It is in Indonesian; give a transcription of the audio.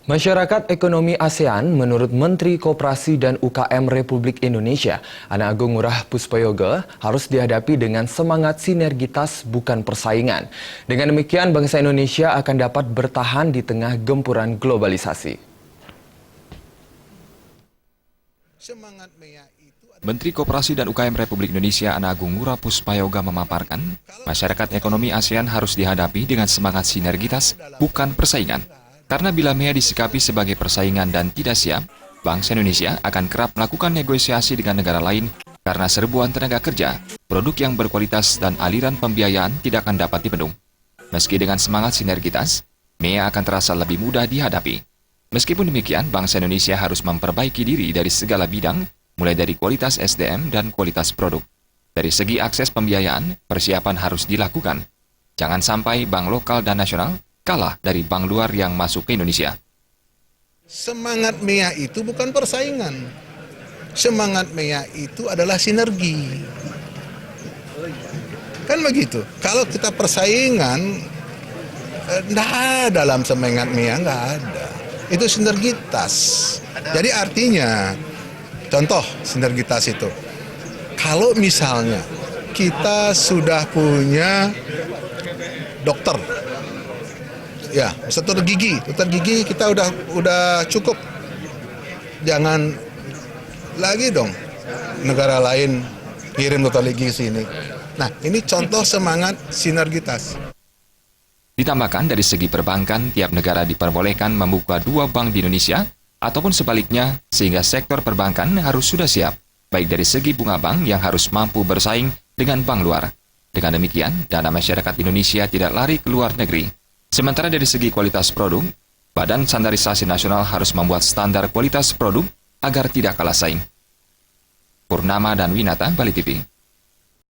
Masyarakat Ekonomi ASEAN menurut Menteri Koperasi dan UKM Republik Indonesia, Ana Agung Ngurah Puspayoga, harus dihadapi dengan semangat sinergitas bukan persaingan. Dengan demikian, bangsa Indonesia akan dapat bertahan di tengah gempuran globalisasi. Menteri Koperasi dan UKM Republik Indonesia Ana Agung Ngurah Puspayoga memaparkan, masyarakat ekonomi ASEAN harus dihadapi dengan semangat sinergitas, bukan persaingan. Karena bila MEA disikapi sebagai persaingan dan tidak siap, bangsa Indonesia akan kerap melakukan negosiasi dengan negara lain karena serbuan tenaga kerja, produk yang berkualitas dan aliran pembiayaan tidak akan dapat dibendung. Meski dengan semangat sinergitas, MEA akan terasa lebih mudah dihadapi. Meskipun demikian, bangsa Indonesia harus memperbaiki diri dari segala bidang, mulai dari kualitas SDM dan kualitas produk. Dari segi akses pembiayaan, persiapan harus dilakukan. Jangan sampai bank lokal dan nasional kalah dari bank luar yang masuk ke Indonesia. Semangat MEA itu bukan persaingan. Semangat MEA itu adalah sinergi. Kan begitu. Kalau kita persaingan, enggak ada dalam semangat MEA, enggak ada. Itu sinergitas. Jadi artinya, contoh sinergitas itu. Kalau misalnya kita sudah punya dokter, ya, dokter gigi kita udah cukup. Jangan lagi dong negara lain kirim dokter gigi ke sini. Nah, ini contoh semangat sinergitas. Ditambahkan dari segi perbankan, tiap negara diperbolehkan membuka 2 bank di Indonesia, ataupun sebaliknya, sehingga sektor perbankan harus sudah siap, baik dari segi bunga bank yang harus mampu bersaing dengan bank luar. Dengan demikian, dana masyarakat Indonesia tidak lari ke luar negeri. Sementara dari segi kualitas produk, Badan Standarisasi Nasional harus membuat standar kualitas produk agar tidak kalah saing. Purnama dan Winata, Bali TV.